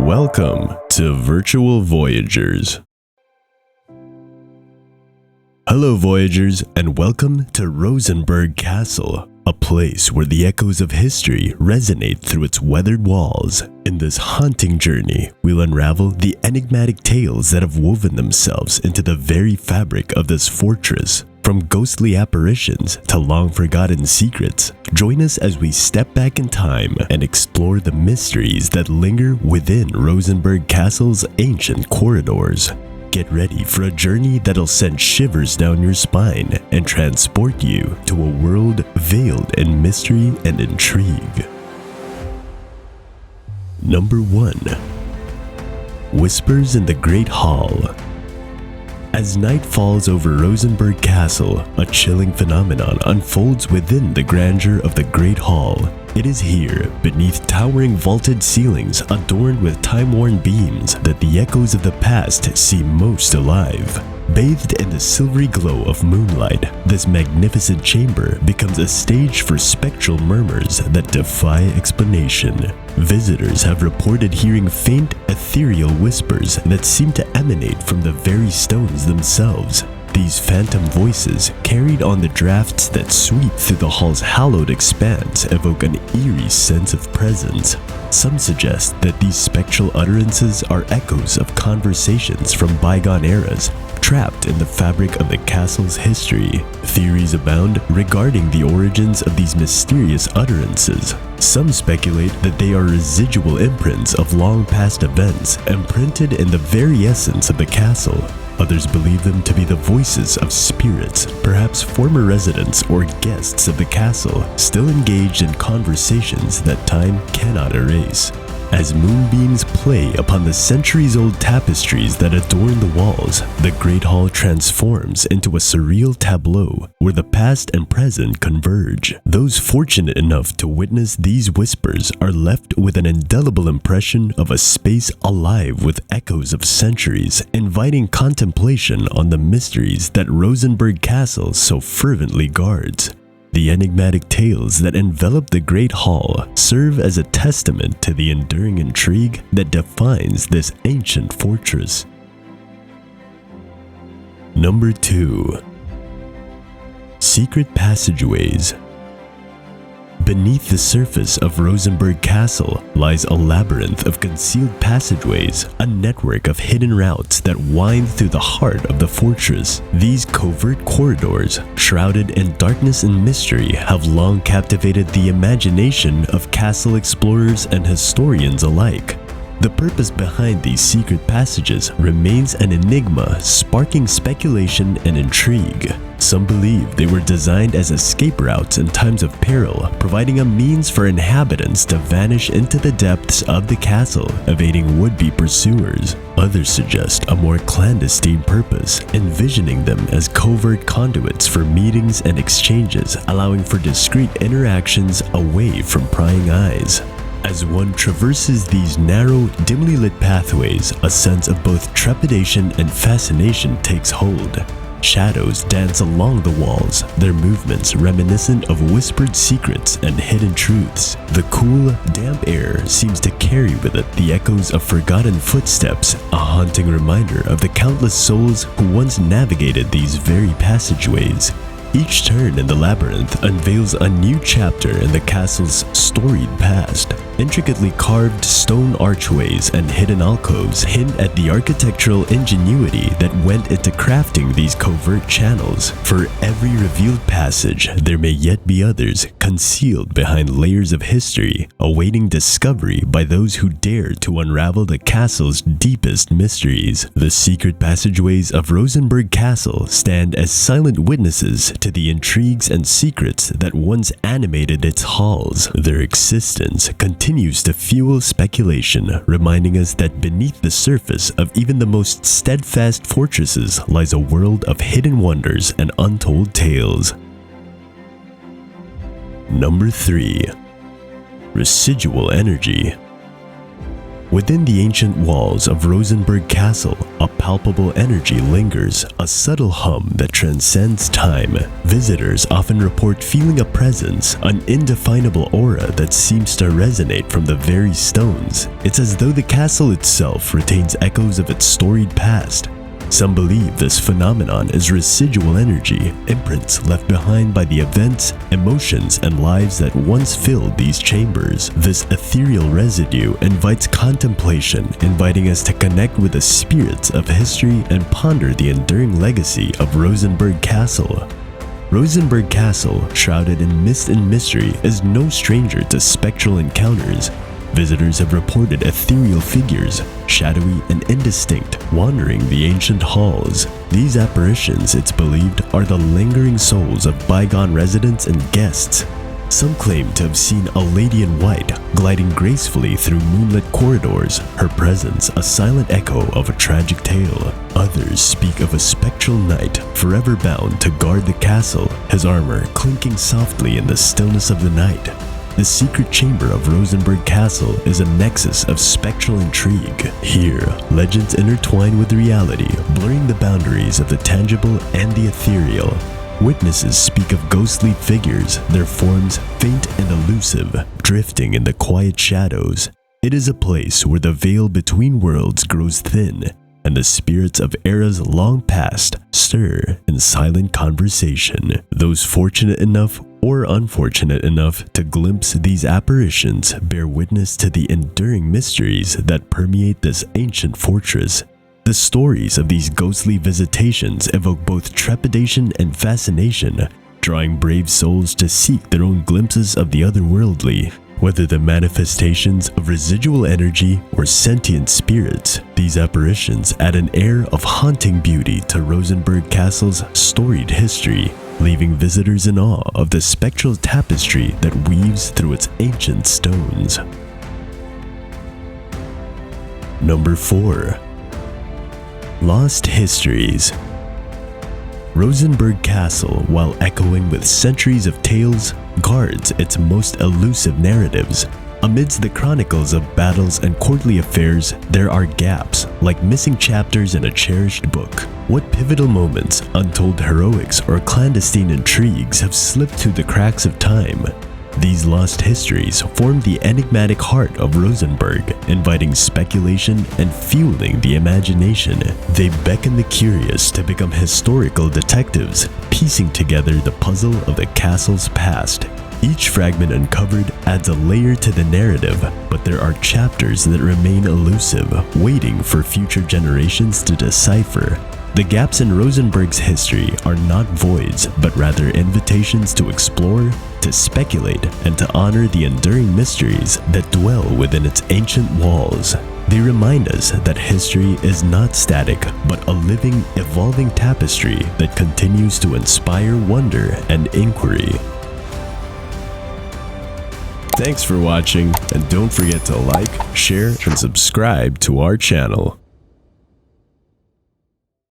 Welcome to Virtual Voyagers. Hello Voyagers, and welcome to Rosenburg Castle, a place where the echoes of history resonate through its weathered walls. In this haunting journey, we'll unravel the enigmatic tales that have woven themselves into the very fabric of this fortress. From ghostly apparitions to long-forgotten secrets, join us as we step back in time and explore the mysteries that linger within Rosenburg Castle's ancient corridors. Get ready for a journey that'll send shivers down your spine and transport you to a world veiled in mystery and intrigue. Number 1. Whispers in the Great Hall. As night falls over Rosenburg Castle, a chilling phenomenon unfolds within the grandeur of the Great Hall. It is here, beneath towering vaulted ceilings adorned with time-worn beams, that the echoes of the past seem most alive. Bathed in the silvery glow of moonlight, this magnificent chamber becomes a stage for spectral murmurs that defy explanation. Visitors have reported hearing faint, ethereal whispers that seem to emanate from the very stones themselves. These phantom voices, carried on the drafts that sweep through the hall's hallowed expanse, evoke an eerie sense of presence. Some suggest that these spectral utterances are echoes of conversations from bygone eras, trapped in the fabric of the castle's history. Theories abound regarding the origins of these mysterious utterances. Some speculate that they are residual imprints of long-past events imprinted in the very essence of the castle. Others believe them to be the voices of spirits, perhaps former residents or guests of the castle, still engaged in conversations that time cannot erase. As moonbeams play upon the centuries-old tapestries that adorn the walls, the Great Hall transforms into a surreal tableau where the past and present converge. Those fortunate enough to witness these whispers are left with an indelible impression of a space alive with echoes of centuries, inviting contemplation on the mysteries that Rosenburg Castle so fervently guards. The enigmatic tales that envelop the Great Hall serve as a testament to the enduring intrigue that defines this ancient fortress. Number 2. Secret passageways. Beneath the surface of Rosenburg Castle lies a labyrinth of concealed passageways, a network of hidden routes that wind through the heart of the fortress. These covert corridors, shrouded in darkness and mystery, have long captivated the imagination of castle explorers and historians alike. The purpose behind these secret passages remains an enigma, sparking speculation and intrigue. Some believe they were designed as escape routes in times of peril, providing a means for inhabitants to vanish into the depths of the castle, evading would-be pursuers. Others suggest a more clandestine purpose, envisioning them as covert conduits for meetings and exchanges, allowing for discreet interactions away from prying eyes. As one traverses these narrow, dimly lit pathways, a sense of both trepidation and fascination takes hold. Shadows dance along the walls, their movements reminiscent of whispered secrets and hidden truths. The cool, damp air seems to carry with it the echoes of forgotten footsteps, a haunting reminder of the countless souls who once navigated these very passageways. Each turn in the labyrinth unveils a new chapter in the castle's storied past. Intricately carved stone archways and hidden alcoves hint at the architectural ingenuity that went into crafting these covert channels. For every revealed passage, there may yet be others concealed behind layers of history, awaiting discovery by those who dare to unravel the castle's deepest mysteries. The secret passageways of Rosenburg Castle stand as silent witnesses to the intrigues and secrets that once animated its halls. Their existence continues to fuel speculation, reminding us that beneath the surface of even the most steadfast fortresses lies a world of hidden wonders and untold tales. Number 3. Residual energy. Within the ancient walls of Rosenburg Castle, a palpable energy lingers, a subtle hum that transcends time. Visitors often report feeling a presence, an indefinable aura that seems to resonate from the very stones. It's as though the castle itself retains echoes of its storied past. Some believe this phenomenon is residual energy, imprints left behind by the events, emotions, and lives that once filled these chambers. This ethereal residue invites contemplation, inviting us to connect with the spirits of history and ponder the enduring legacy of Rosenburg Castle. Rosenburg Castle, shrouded in mist and mystery, is no stranger to spectral encounters. Visitors have reported ethereal figures, shadowy and indistinct, wandering the ancient halls. These apparitions, it's believed, are the lingering souls of bygone residents and guests. Some claim to have seen a lady in white gliding gracefully through moonlit corridors, her presence a silent echo of a tragic tale. Others speak of a spectral knight forever bound to guard the castle, his armor clinking softly in the stillness of the night. The secret chamber of Rosenburg Castle is a nexus of spectral intrigue. Here, legends intertwine with reality, blurring the boundaries of the tangible and the ethereal. Witnesses speak of ghostly figures, their forms faint and elusive, drifting in the quiet shadows. It is a place where the veil between worlds grows thin, and the spirits of eras long past stir in silent conversation. Those fortunate enough or unfortunate enough to glimpse these apparitions bear witness to the enduring mysteries that permeate this ancient fortress. The stories of these ghostly visitations evoke both trepidation and fascination, drawing brave souls to seek their own glimpses of the otherworldly. Whether the manifestations of residual energy or sentient spirits, these apparitions add an air of haunting beauty to Rosenburg Castle's storied history, leaving visitors in awe of the spectral tapestry that weaves through its ancient stones. Number 4. Lost Histories. Rosenburg Castle, while echoing with centuries of tales, guards its most elusive narratives. Amidst the chronicles of battles and courtly affairs, there are gaps, like missing chapters in a cherished book. What pivotal moments, untold heroics, or clandestine intrigues have slipped through the cracks of time? These lost histories form the enigmatic heart of Rosenburg, inviting speculation and fueling the imagination. They beckon the curious to become historical detectives, piecing together the puzzle of the castle's past. Each fragment uncovered adds a layer to the narrative, but there are chapters that remain elusive, waiting for future generations to decipher. The gaps in Rosenburg's history are not voids, but rather invitations to explore, to speculate, and to honor the enduring mysteries that dwell within its ancient walls. They remind us that history is not static, but a living, evolving tapestry that continues to inspire wonder and inquiry. Thanks for watching, and don't forget to like, share, and subscribe to our channel.